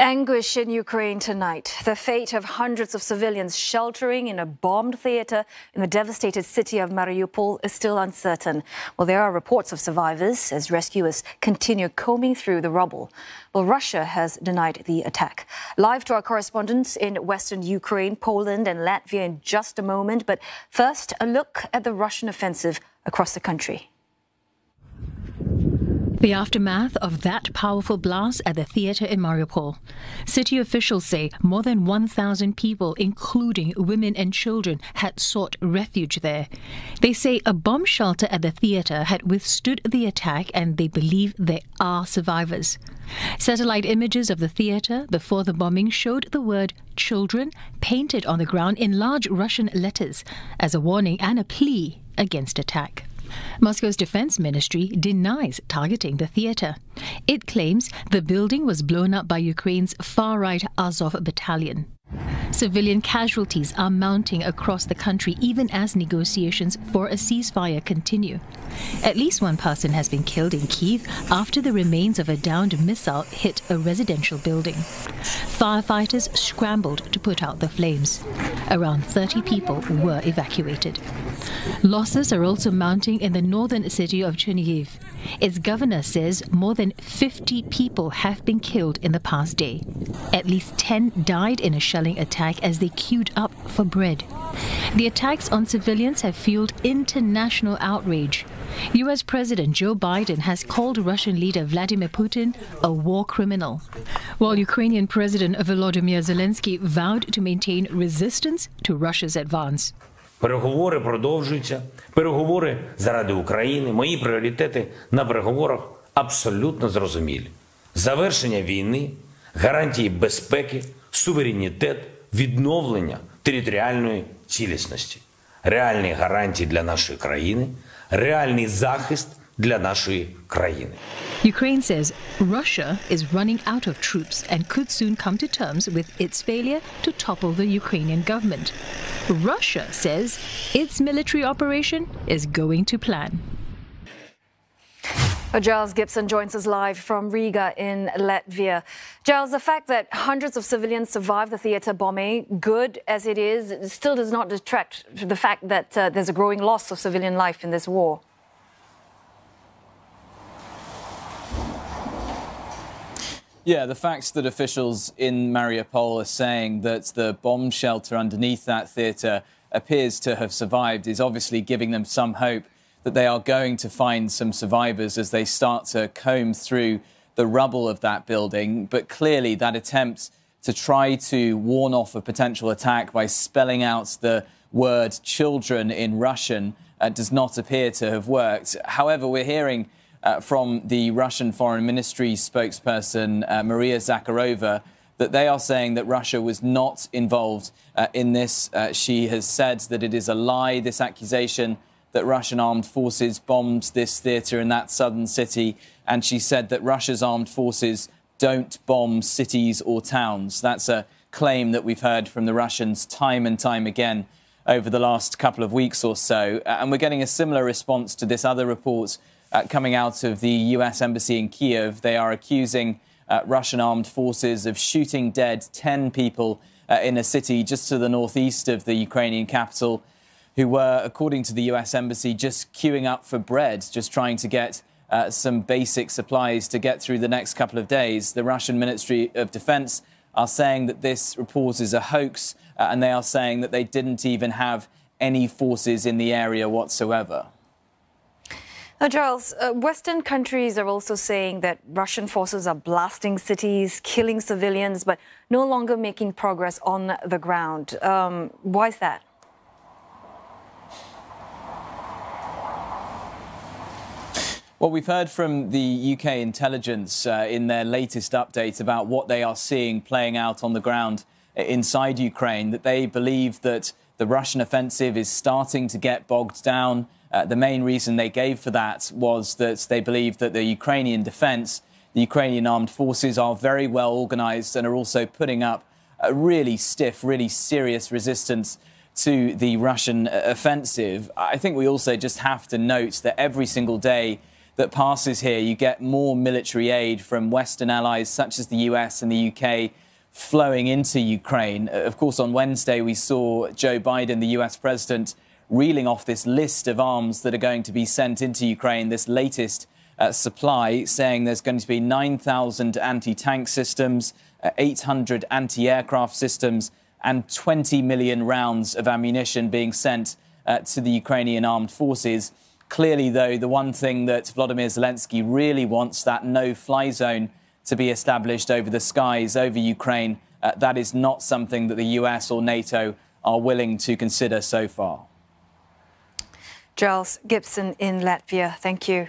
Anguish in Ukraine tonight. The fate of hundreds of civilians sheltering in a bombed theater in the devastated city of Mariupol is still uncertain. Well, there are reports of survivors as rescuers continue combing through the rubble. Well, Russia has denied the attack. Live to our correspondents in Western Ukraine, Poland and Latvia in just a moment. But first, a look at the Russian offensive across the country. The aftermath of that powerful blast at the theater in Mariupol. City officials say more than 1,000 people, including women and children, had sought refuge there. They say a bomb shelter at the theater had withstood the attack and they believe there are survivors. Satellite images of the theater before the bombing showed the word children painted on the ground in large Russian letters as a warning and a plea against attack. Moscow's defense ministry denies targeting the theater. It claims the building was blown up by Ukraine's far-right Azov battalion. Civilian casualties are mounting across the country even as negotiations for a ceasefire continue. At least one person has been killed in Kyiv after the remains of a downed missile hit a residential building. Firefighters scrambled to put out the flames. Around 30 people were evacuated. Losses are also mounting in the northern city of Chernihiv. Its governor says more than 50 people have been killed in the past day. At least 10 died in a shelling attack as they queued up for bread. The attacks on civilians have fueled international outrage. US President Joe Biden has called Russian leader Vladimir Putin a war criminal, while Ukrainian President Volodymyr Zelensky vowed to maintain resistance to Russia's advance. Переговори продовжуються. Переговори заради України. Мої пріоритети на переговорах абсолютно зрозумілі. Завершення війни, гарантії безпеки, суверенітет, відновлення територіальної цілісності. Реальні гарантії для нашої країни, реальний захист для нашої країни. Ukraine says Russia is running out of troops and could soon come to terms with its failure to topple the Ukrainian government. Russia says its military operation is going to plan. Giles Gibson joins us live from Riga in Latvia. Giles, the fact that hundreds of civilians survived the theater bombing, good as it is, still does not detract from the fact that there's a growing loss of civilian life in this war. Yeah, the fact that officials in Mariupol are saying that the bomb shelter underneath that theatre appears to have survived is obviously giving them some hope that they are going to find some survivors as they start to comb through the rubble of that building. But clearly that attempt to try to warn off a potential attack by spelling out the word children in Russian does not appear to have worked. However, we're hearing from the Russian Foreign Ministry spokesperson, Maria Zakharova, that they are saying that Russia was not involved in this. She has said that it is a lie, this accusation that Russian armed forces bombed this theatre in that southern city. And she said that Russia's armed forces don't bomb cities or towns. That's a claim that we've heard from the Russians time and time again over the last couple of weeks or so. And we're getting a similar response to this other report coming out of the US Embassy in Kyiv. They are accusing Russian armed forces of shooting dead 10 people in a city just to the northeast of the Ukrainian capital who were, according to the US Embassy, just queuing up for bread, just trying to get some basic supplies to get through the next couple of days. The Russian Ministry of Defense are saying that this report is a hoax, and they are saying that they didn't even have any forces in the area whatsoever. Giles, Western countries are also saying that Russian forces are blasting cities, killing civilians, but no longer making progress on the ground. Why is that? Well, we've heard from the UK intelligence in their latest update about what they are seeing playing out on the ground inside Ukraine, that they believe that the Russian offensive is starting to get bogged down. The main reason they gave for that was that they believe that the Ukrainian defense, the Ukrainian armed forces are very well organized and are also putting up a really stiff, really serious resistance to the Russian offensive. I think we also just have to note that every single day that passes here. You get more military aid from Western allies such as the US and the UK flowing into Ukraine. Of course, on Wednesday, we saw Joe Biden, the US president, reeling off this list of arms that are going to be sent into Ukraine, this latest supply, saying there's going to be 9,000 anti-tank systems, 800 anti-aircraft systems, and 20 million rounds of ammunition being sent to the Ukrainian armed forces. Clearly, though, the one thing that Volodymyr Zelensky really wants, that no-fly zone to be established over the skies over Ukraine, that is not something that the US or NATO are willing to consider so far. Giles Gibson in Latvia, thank you.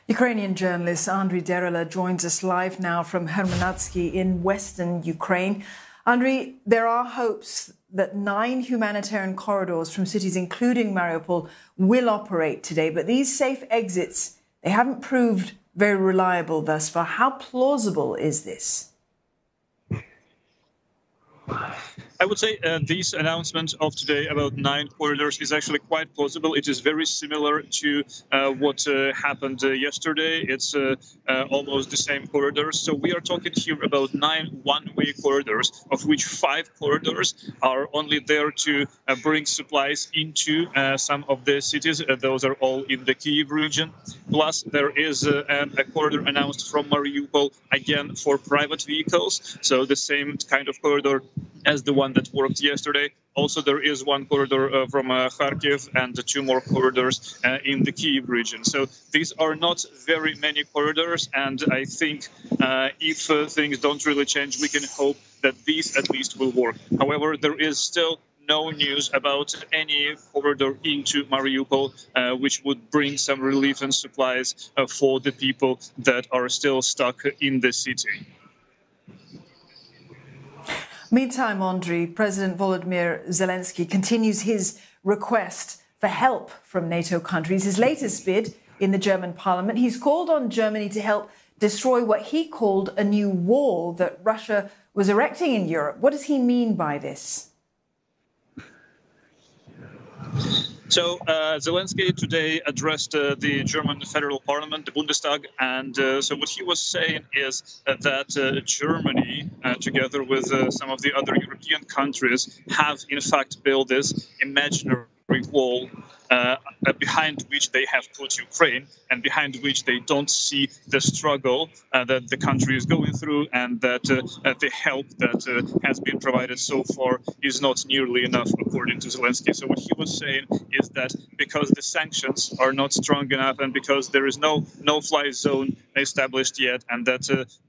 Ukrainian journalist Andriy Derela joins us live now from Hermanatsky in western Ukraine. Andriy, there are hopes that 9 humanitarian corridors from cities including Mariupol will operate today, but these safe exits, they haven't proved very reliable thus far. How plausible is this? I would say this announcement of today about 9 corridors is actually quite plausible. It is very similar to what happened yesterday. It's almost the same corridors. So we are talking here about 9 one-way corridors, of which 5 corridors are only there to bring supplies into some of the cities. Those are all in the Kyiv region. Plus, there is a corridor announced from Mariupol, again, for private vehicles. So the same kind of corridor as the one that worked yesterday. Also, there is one corridor from Kharkiv and 2 more corridors in the Kyiv region. So these are not very many corridors, and I think if things don't really change, we can hope that these at least will work. However, there is still no news about any corridor into Mariupol, which would bring some relief and supplies for the people that are still stuck in the city. Meantime, Andriy, President Volodymyr Zelensky continues his request for help from NATO countries. His latest bid in the German parliament, he's called on Germany to help destroy what he called a new wall that Russia was erecting in Europe. What does he mean by this? So Zelensky today addressed the German federal parliament, the Bundestag, and so what he was saying is that Germany, together with some of the other European countries, have in fact built this imaginary wall behind which they have put Ukraine and behind which they don't see the struggle that the country is going through, and that the help that has been provided so far is not nearly enough, according to Zelensky. So what he was saying is that because the sanctions are not strong enough and because there is no-fly zone established yet, and that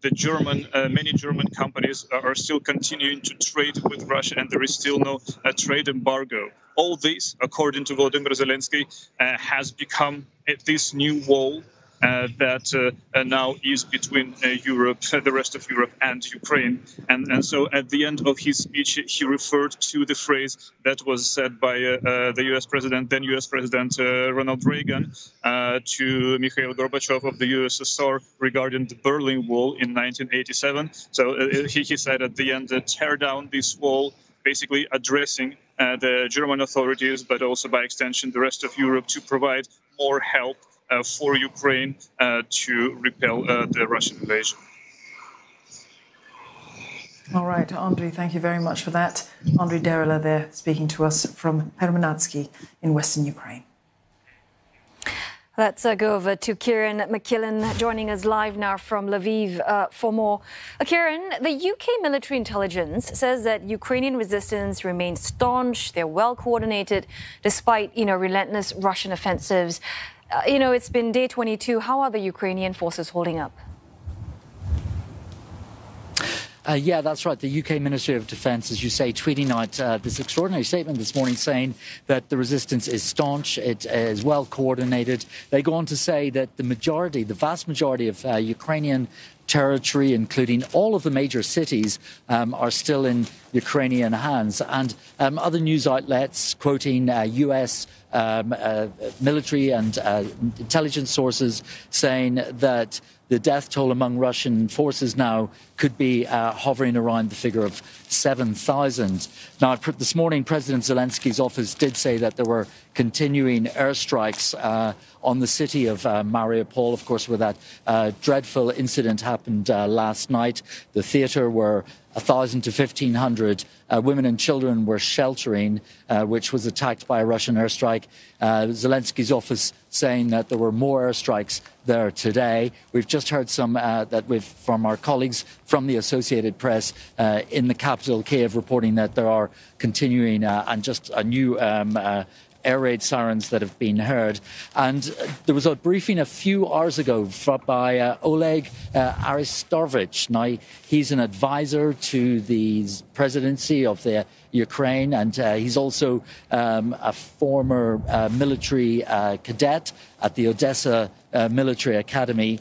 the many German companies are still continuing to trade with Russia, and there is still no trade embargo. All this, according to Volodymyr Zelensky, has become this new wall that now is between Europe, the rest of Europe, and Ukraine. And so at the end of his speech, he referred to the phrase that was said by the U.S. President, then U.S. President Ronald Reagan, to Mikhail Gorbachev of the USSR regarding the Berlin Wall in 1987. So he said at the end, tear down this wall, basically addressing the German authorities, but also by extension the rest of Europe, to provide more help for Ukraine to repel the Russian invasion. All right, Andriy, thank you very much for that. Andriy Derela there speaking to us from Hermanatsky in western Ukraine. Let's go over to Kieran McKillen, joining us live now from Lviv for more. Kieran, the UK military intelligence says that Ukrainian resistance remains staunch. They're well coordinated, despite, relentless Russian offensives. It's been day 22. How are the Ukrainian forces holding up? Yeah, that's right. The UK Ministry of Defence, as you say, tweeting out this extraordinary statement this morning saying that the resistance is staunch, it is well coordinated. They go on to say that the vast majority of Ukrainian territory, including all of the major cities, are still in Ukrainian hands. And other news outlets quoting US military and intelligence sources saying that the death toll among Russian forces now could be hovering around the figure of 7,000. Now, this morning, President Zelensky's office did say that there were continuing airstrikes on the city of Mariupol, of course, where that dreadful incident happened last night. The theatre where 1,000 to 1,500 women and children were sheltering, which was attacked by a Russian airstrike. Zelensky's office saying that there were more airstrikes there today. We've just heard some from our colleagues from the Associated Press in the capital, Kiev, reporting that there are continuing and just a new air raid sirens that have been heard. And there was a briefing a few hours ago by Oleg Arestovich. Now, he's an advisor to the presidency of the Ukraine, and he's also a former military cadet at the Odessa Military Academy.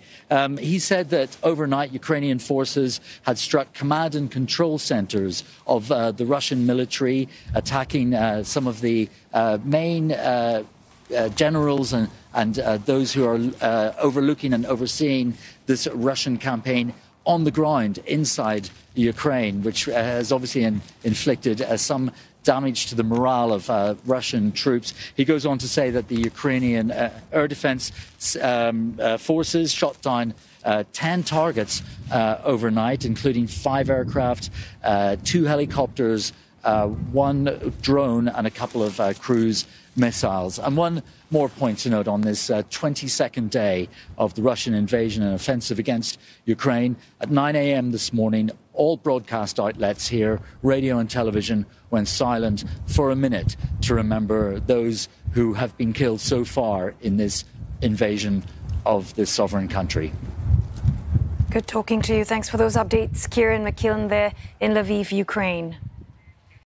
He said that overnight Ukrainian forces had struck command and control centers of the Russian military, attacking some of the main generals and those who are overlooking and overseeing this Russian campaign on the ground inside Ukraine, which has obviously inflicted some damage to the morale of Russian troops. He goes on to say that the Ukrainian air defense forces shot down 10 targets overnight, including 5 aircraft, 2 helicopters, 1 drone and a couple of cruise missiles. And one more point to note on this 22nd day of the Russian invasion and offensive against Ukraine. At 9 a.m. this morning, all broadcast outlets here, radio and television, went silent for a minute to remember those who have been killed so far in this invasion of this sovereign country. Good talking to you. Thanks for those updates. Kieran McKillen there in Lviv, Ukraine.